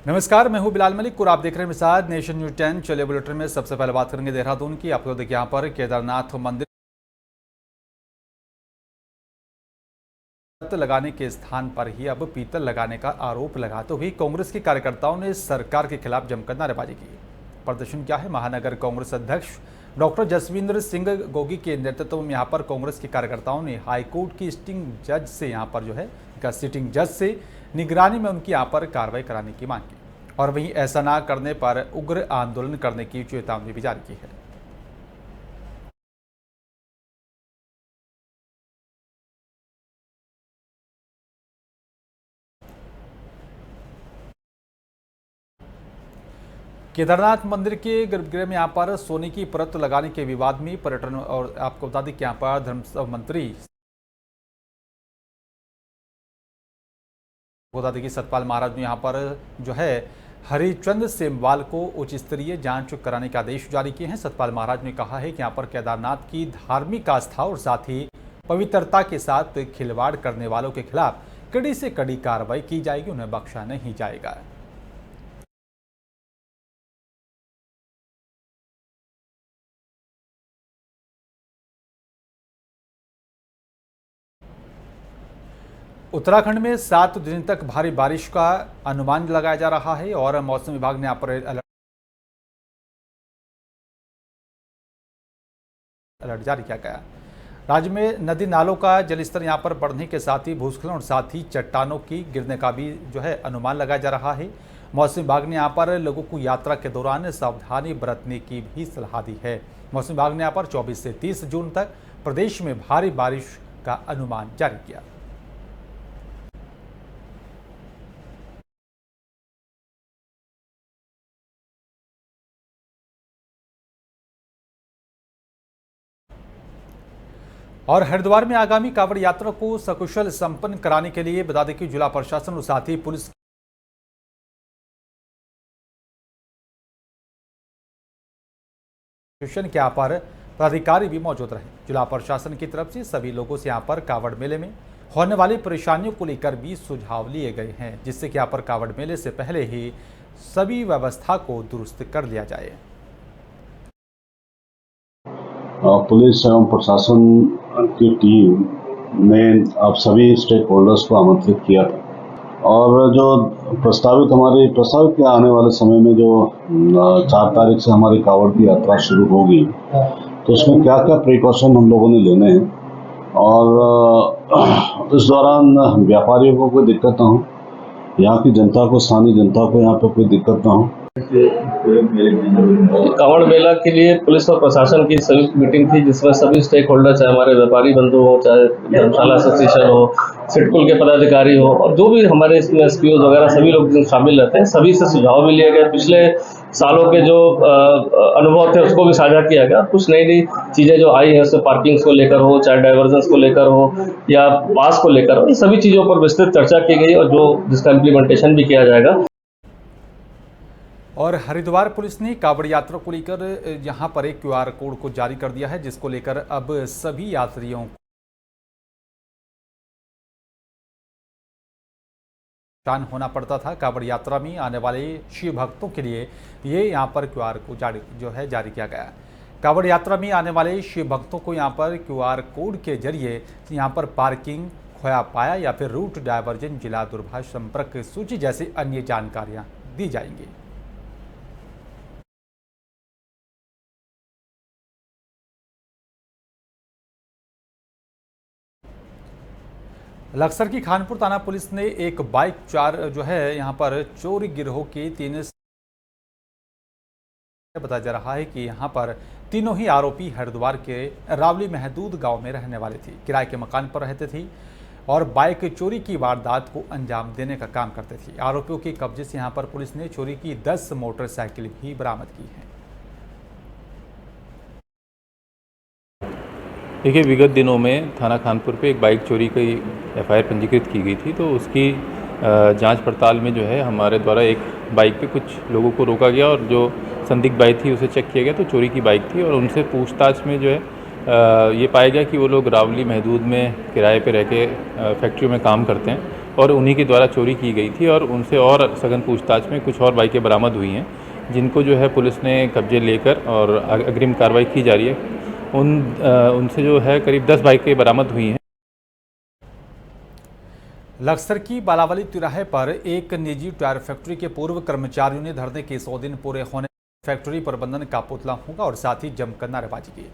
नमस्कार, मैं हूं बिलाल मलिक और आप देख रहे हैं मिसाद नेशन न्यूज 10। चलिए बुलेटिन में सबसे पहले बात करेंगे देहरादून की। आपको देखिए यहाँ पर केदारनाथ मंदिर लगाने के स्थान पर ही अब पीतल लगाने का आरोप लगाते हुए कांग्रेस के कार्यकर्ताओं ने सरकार के खिलाफ जमकर नारेबाजी की। प्रदर्शन क्या है, महानगर कांग्रेस अध्यक्ष डॉक्टर जसविंदर सिंह गोगी के नेतृत्व में यहाँ पर कांग्रेस के कार्यकर्ताओं ने हाईकोर्ट की सिटिंग जज से सिटिंग जज से निगरानी में उनकी यहाँ पर कार्रवाई कराने की मांग की और वहीं ऐसा ना करने पर उग्र आंदोलन करने की चेतावनी भी जारी की है। केदारनाथ मंदिर के गर्भगृह में यहाँ पर सोने की परत लगाने के विवाद में पर्यटन और आपको बता दें कि यहाँ पर धर्म मंत्री बता दें कि सतपाल महाराज ने यहाँ पर हरिचंद सेमवाल को उच्च स्तरीय जांच कराने के आदेश जारी किए हैं। सतपाल महाराज ने कहा है कि यहाँ पर केदारनाथ की धार्मिक आस्था और साथ ही पवित्रता के साथ खिलवाड़ करने वालों के खिलाफ कड़ी से कड़ी कार्रवाई की जाएगी, उन्हें बख्शा नहीं जाएगा। उत्तराखंड में 7 दिन तक भारी बारिश का अनुमान लगाया जा रहा है और मौसम विभाग ने यहाँ पर अलर्ट जारी किया गया। राज्य में नदी नालों का जलस्तर यहाँ पर बढ़ने के साथ ही भूस्खलन और साथ ही चट्टानों की गिरने का भी अनुमान लगाया जा रहा है। मौसम विभाग ने यहाँ पर लोगों को यात्रा के दौरान सावधानी बरतने की भी सलाह दी है। मौसम विभाग ने यहाँ पर 24 से 30 जून तक प्रदेश में भारी बारिश का अनुमान जारी किया। और हरिद्वार में आगामी कांवड़ यात्रा को सकुशल संपन्न कराने के लिए बता दें कि जिला प्रशासन और साथ ही पुलिस के यहाँ पर पदाधिकारी भी मौजूद रहे। जिला प्रशासन की तरफ से सभी लोगों से यहाँ पर कांवड़ मेले में होने वाली परेशानियों को लेकर भी सुझाव लिए गए हैं, जिससे कि यहाँ पर कांवड़ मेले से पहले ही सभी व्यवस्था को दुरुस्त कर लिया जाए। पुलिस एवं प्रशासन की टीम ने आप सभी स्टेक होल्डर्स को आमंत्रित किया था और जो प्रस्तावित के आने वाले समय में जो 4 तारीख से हमारी कांवड़ की यात्रा शुरू होगी, तो उसमें क्या क्या प्रिकॉशन हम लोगों ने लेने हैं और इस दौरान व्यापारियों को कोई दिक्कत ना हो, यहाँ की जनता को, स्थानीय जनता को यहाँ पर कोई दिक्कत ना हो। कांवड़ मेला के लिए पुलिस और प्रशासन की संयुक्त मीटिंग थी, जिसमें सभी स्टेक होल्डर, चाहे हमारे व्यापारी बंधु हो, चाहे धर्मशाला एसोसिएशन हो, सिडकुल के पदाधिकारी हो और जो भी हमारे इसमें एसपीओ वगैरह सभी लोग शामिल रहते हैं, सभी से सुझाव भी लिए गए। पिछले सालों के जो अनुभव थे उसको भी साझा किया गया। कुछ नई नई चीज़ें जो आई हैं, उससे पार्किंग को लेकर हो, चाहे डाइवर्जेंस को लेकर हो या पास को लेकर हो, इन सभी चीज़ों पर विस्तृत चर्चा की गई और जिसका इम्प्लीमेंटेशन भी किया जाएगा। और हरिद्वार पुलिस ने कांवड़ यात्रा को लेकर यहाँ पर एक QR कोड को जारी कर दिया है, जिसको लेकर अब सभी यात्रियों को होना पड़ता था। कांवड़ यात्रा में आने वाले शिव भक्तों के लिए ये यहाँ पर QR कोड जारी किया गया। कांवड़ यात्रा में आने वाले शिव भक्तों को यहाँ पर QR कोड के जरिए यहाँ पर पार्किंग, खोया पाया या फिर रूट डायवर्जन, जिला दूरभाष संपर्क सूची जैसी अन्य जानकारियाँ दी जाएंगी। लक्सर की खानपुर थाना पुलिस ने एक बाइक यहाँ पर चोरी गिरोह के 3 बताया जा रहा है कि यहाँ पर तीनों ही आरोपी हरिद्वार के रावली महदूद गांव में रहने वाले थे। किराए के मकान पर रहते थे और बाइक चोरी की वारदात को अंजाम देने का काम करते थे। आरोपियों के कब्जे से यहाँ पर पुलिस ने चोरी की 10 मोटरसाइकिल भी बरामद की है। देखिए, विगत दिनों में थाना खानपुर पे एक बाइक चोरी की FIR पंजीकृत की गई थी, तो उसकी जांच पड़ताल में हमारे द्वारा एक बाइक पे कुछ लोगों को रोका गया और जो संदिग्ध बाइक थी उसे चेक किया गया, तो चोरी की बाइक थी और उनसे पूछताछ में ये पाया गया कि वो लोग रावली महदूद में किराए पे रह के फैक्ट्री में काम करते हैं और उन्हीं के द्वारा चोरी की गई थी। और उनसे और सघन पूछताछ में कुछ और बाइकें बरामद हुई हैं, जिनको जो है पुलिस ने कब्जे लेकर और अग्रिम कार्रवाई की जा रही है। उनसे जो है करीब 10 बाइकें बरामद हुई हैं। लक्सर की बालावली तिराहे पर एक निजी टायर फैक्ट्री के पूर्व कर्मचारियों ने धरने के 100 दिन पूरे होने फैक्ट्री प्रबंधन का पुतला फूंका और साथ ही जमकर नारेबाजी की।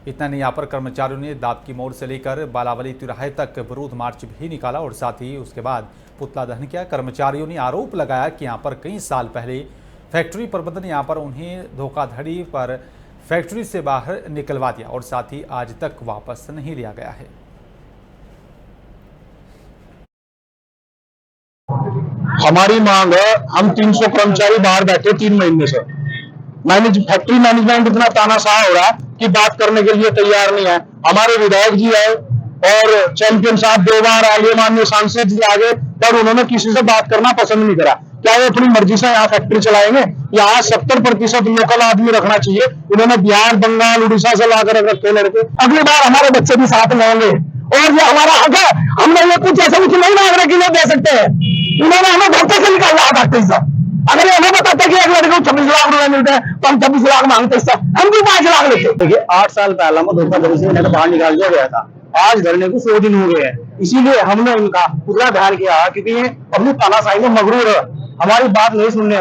इतना नहीं, यहाँ पर कर्मचारियों ने दाब की मोड़ से लेकर बालावली तिराहे तक विरोध मार्च भी निकाला और साथ ही उसके बाद पुतला दहन किया। कर्मचारियों ने आरोप लगाया कि यहाँ पर कई साल पहले फैक्ट्री प्रबंधन यहाँ पर उन्हें धोखाधड़ी पर फैक्ट्री से बाहर निकलवा दिया और साथ ही आज तक वापस नहीं लिया गया है। हमारी मांग है, हम 300 कर्मचारी बाहर बैठे 3 महीने से। फैक्ट्री मैनेजमेंट इतना तानाशाह हो रहा है कि बात करने के लिए तैयार नहीं है। हमारे विधायक जी आए और चैंपियन साहब 2 बार आगे माननीय सांसद जी आगे, पर उन्होंने किसी से बात करना पसंद नहीं करा। क्या वो अपनी मर्जी से यहाँ फैक्ट्री चलाएंगे? यहाँ 70% लोकल आदमी रखना चाहिए। उन्होंने बिहार, बंगाल, उड़ीसा से लाकर रखे लड़के। अगली बार हमारे बच्चे भी साथ में होंगे और ये हमारा हक है। हमने ये कुछ ऐसा कुछ नहीं मांग रहे कि नहीं दे सकते हैं। उन्होंने हमें धोखे से निकाल रहा था साहब। अगर ये हमें बताते कि एक लड़के को 26 लाख रुपए मिलते हैं तो हम 26 लाख मांगते साहब, हम भी 5 लाख लेते। देखिए 8 साल पहले में धोखाधड़ी से इन्हें बाहर निकाल दिया गया था। आज धरने को 100 दिन हो गए हैं, इसीलिए हमने इनका पूरा ध्यान किया क्योंकि ये अपनी तानाशाही में मगरूर है, हमारी बात नहीं सुनने,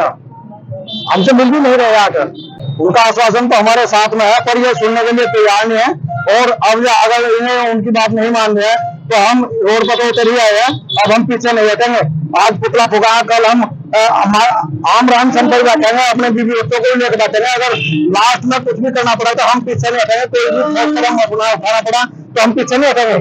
हमसे मिल भी नहीं रहे आकर। उनका आश्वासन तो हमारे साथ में है पर ये सुनने के लिए तैयार नहीं है। और अब अगर इन्हें उनकी बात नहीं मान रहे हैं तो हम रोड पर तो उतर ही आए हैं। अब हम पीछे नहीं हटेंगे। आज पुतला फूका, कल हम आम राम संपर्क बैठेंगे, अपने बीवी बच्चों को लेकर बैठेंगे। अगर लास्ट में कुछ भी करना पड़ा तो हम पीछे नहीं हटेंगे। कोई भी कदम अपना उठाना पड़ा तो हम पीछे नहीं हटेंगे।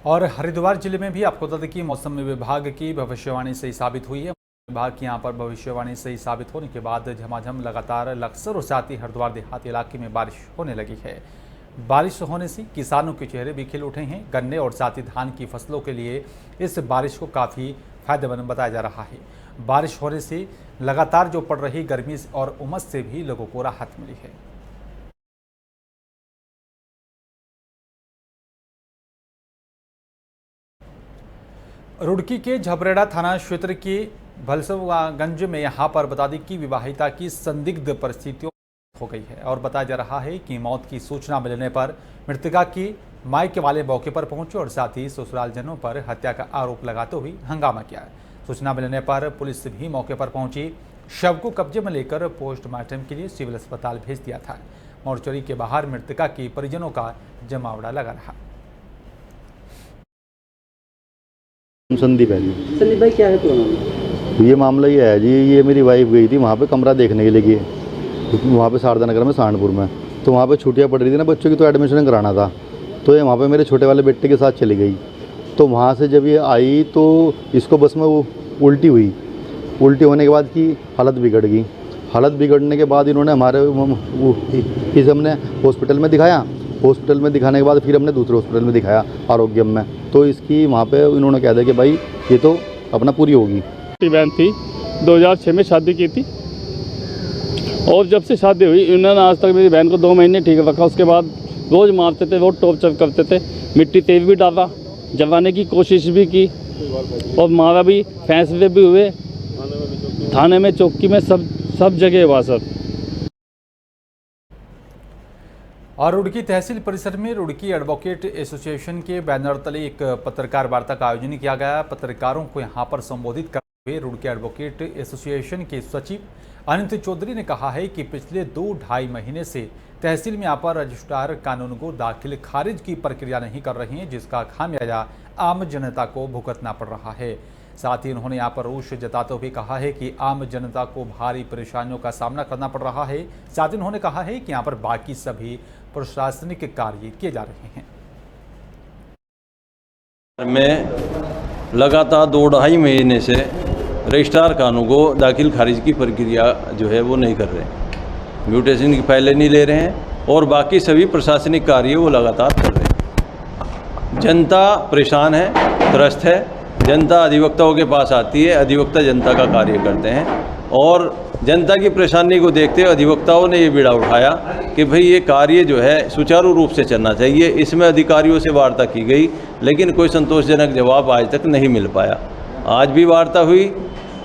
और हरिद्वार जिले में भी आपको बता दें कि मौसम विभाग की भविष्यवाणी सही साबित हुई है। विभाग की यहाँ पर भविष्यवाणी सही साबित होने के बाद झमाझम लगातार लक्सर और साथ ही हरिद्वार देहात इलाके में बारिश होने लगी है। बारिश होने से किसानों के चेहरे भी खिल उठे हैं। गन्ने और साथ ही धान की फसलों के लिए इस बारिश को काफ़ी फायदेमंद बताया जा रहा है। बारिश होने से लगातार जो पड़ रही गर्मी और उमस से भी लोगों को राहत मिली है। रुड़की के झबरेड़ा थाना क्षेत्र के भलसवागंज में यहाँ पर बता दें कि विवाहिता की संदिग्ध परिस्थितियों हो गई है और बताया जा रहा है कि मौत की सूचना मिलने पर मृतका की मायके वाले मौके पर पहुंचे और साथ ही ससुरालजनों पर हत्या का आरोप लगाते हुए हंगामा किया। सूचना मिलने पर पुलिस भी मौके पर पहुंची। शव को कब्जे में लेकर पोस्टमार्टम के लिए सिविल अस्पताल भेज दिया था। मोर्चरी के बाहर मृतका के परिजनों का जमावड़ा लगा रहा। संदीप है जी। संदीप भाई क्या है पूरा? ये मामला ये है जी, ये मेरी वाइफ गई थी वहाँ पे कमरा देखने के लिए, वहाँ पे शारदा नगर में सहारनपुर में। तो वहाँ पे छुट्टियाँ पड़ रही थी ना बच्चों की, तो एडमिशन कराना था। तो ये वहाँ पे मेरे छोटे वाले बेटे के साथ चली गई। तो वहाँ से जब ये आई तो इसको बस में वो उल्टी हुई। उल्टी होने के बाद की हालत बिगड़ गई। हालत बिगड़ने के बाद इन्होंने इसे हमने हॉस्पिटल में दिखाया। हॉस्पिटल में दिखाने के बाद फिर हमने दूसरे हॉस्पिटल में दिखाया आरोग्यम में। तो इसकी वहाँ पे इन्होंने कह दिया कि भाई ये तो अपना पूरी होगी। बहन थी, 2006 में शादी की थी और जब से शादी हुई इन्होंने आज तक मेरी बहन को 2 महीने ठीक रखा। उसके बाद रोज़ मारते थे, वो टॉर्चर करते थे, मिट्टी तेल भी डाला, जलाने की कोशिश भी की और मारा भी, फैसले भी हुए थाने में, चौकी में, सब जगह हुआ सर। और रुड़की तहसील परिसर में रुड़की एडवोकेट एसोसिएशन के बैनर तले एक पत्रकार वार्ता का आयोजन किया गया। पत्रकारों को यहां पर संबोधित करते हुए रुड़की एडवोकेट एसोसिएशन के सचिव अनंत चौधरी ने कहा है कि पिछले 2-2.5 महीने से तहसील में यहाँ पर रजिस्ट्रार कानून को दाखिल खारिज की प्रक्रिया नहीं कर रहे हैं, जिसका खामियाजा आम जनता को भुगतना पड़ रहा है। साथ ही उन्होंने यहाँ पर रोष जताते हुए कहा है कि आम जनता को भारी परेशानियों का सामना करना पड़ रहा है। साथ ही उन्होंने कहा है कि यहाँ पर बाकी सभी प्रशासनिक कार्य किए जा रहे हैं। में लगातार 2-2.5 महीने से रजिस्ट्रार कानून को दाखिल खारिज की प्रक्रिया जो है वो नहीं कर रहे हैं, म्यूटेशन की फाइलें नहीं ले रहे हैं और बाकी सभी प्रशासनिक कार्य वो लगातार कर रहे हैं। जनता परेशान है, त्रस्त है। जनता अधिवक्ताओं के पास आती है, अधिवक्ता जनता का कार्य करते हैं और जनता की परेशानी को देखते हुए अधिवक्ताओं ने ये बीड़ा उठाया कि भाई ये कार्य जो है सुचारू रूप से चलना चाहिए। इसमें अधिकारियों से वार्ता की गई, लेकिन कोई संतोषजनक जवाब आज तक नहीं मिल पाया। आज भी वार्ता हुई,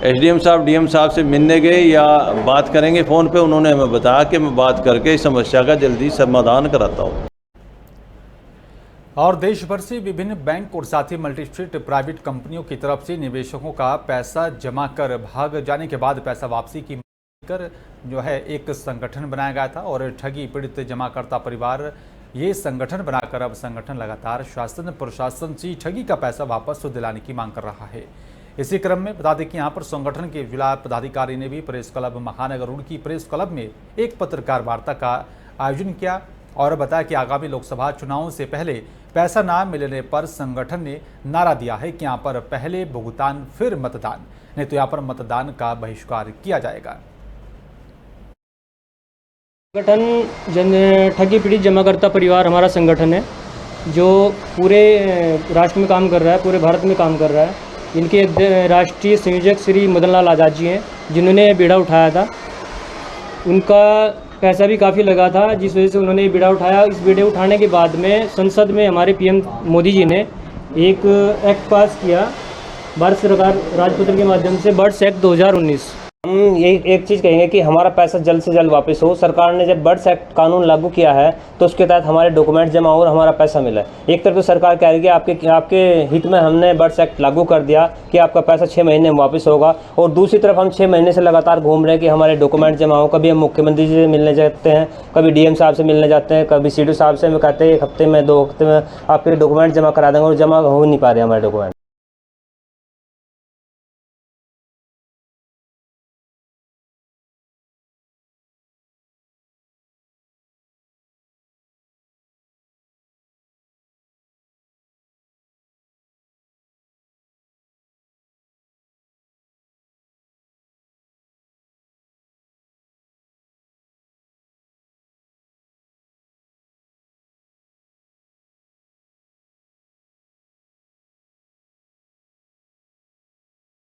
एसडीएम साहब डीएम साहब से मिलने गए या बात करेंगे फ़ोन पे, उन्होंने हमें बताया कि मैं बात करके इस समस्या का जल्दी समाधान कराता हूँ। और देश भर से विभिन्न बैंक और साथ ही मल्टी स्ट्रीट प्राइवेट कंपनियों की तरफ से निवेशकों का पैसा जमा कर भाग जाने के बाद पैसा वापसी की मांग कर जो है एक संगठन बनाया गया था और ठगी पीड़ित जमाकर्ता परिवार ये संगठन बनाकर अब संगठन लगातार शासन प्रशासन से ठगी का पैसा वापस दिलाने की मांग कर रहा है। इसी क्रम में बता दें कि यहाँ पर संगठन के जिला पदाधिकारी ने भी प्रेस क्लब महानगर रुड़की प्रेस क्लब में एक पत्रकार वार्ता का आयोजन किया और बताया कि आगामी लोकसभा चुनावों से पहले पैसा ना मिलने पर संगठन ने नारा दिया है कि यहाँ पर पहले भुगतान फिर मतदान, नहीं तो यहाँ पर मतदान का बहिष्कार किया जाएगा। संगठन जन ठगी पीड़ित जमाकर्ता परिवार हमारा संगठन है जो पूरे राष्ट्र में काम कर रहा है, पूरे भारत में काम कर रहा है। इनके राष्ट्रीय संयोजक श्री मदन लाल आज़ाद जी हैं, जिन्होंने बीड़ा उठाया था। उनका पैसा भी काफ़ी लगा था, जिस वजह से उन्होंने ये बीड़ा उठाया। इस बीड़े उठाने के बाद में संसद में हमारे पीएम मोदी जी ने एक एक्ट पास किया, भारत सरकार राजपत्र के माध्यम से, बर्ड्स एक्ट 2019। हम ये एक चीज़ कहेंगे कि हमारा पैसा जल्द से जल्द वापस हो। सरकार ने जब बर्ड्स एक्ट कानून लागू किया है तो उसके तहत हमारे डॉक्यूमेंट जमा हो और हमारा पैसा मिला। एक तरफ तो सरकार कह रही है कि आपके हित में हमने बर्ड्स एक्ट लागू कर दिया कि आपका पैसा 6 महीने में वापस होगा, और दूसरी तरफ हम 6 महीने से लगातार घूम रहे हैं कि हमारे डॉक्यूमेंट जमा हो। कभी हम मुख्यमंत्री जी से मिलने जाते हैं, कभी डीएम साहब से मिलने जाते हैं, कभी सीडीओ साहब से, हम कहते हैं 1 हफ्ते में 2 हफ्ते में आपके डॉक्यूमेंट जमा करा देंगे, और जमा हो नहीं पा रहे हमारे डॉक्यूमेंट।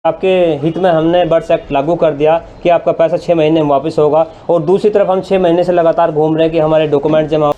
आपके हित में हमने बर्ड्स एक्ट लागू कर दिया कि आपका पैसा 6 महीने में वापस होगा, और दूसरी तरफ हम 6 महीने से लगातार घूम रहे हैं कि हमारे डॉक्यूमेंट जमा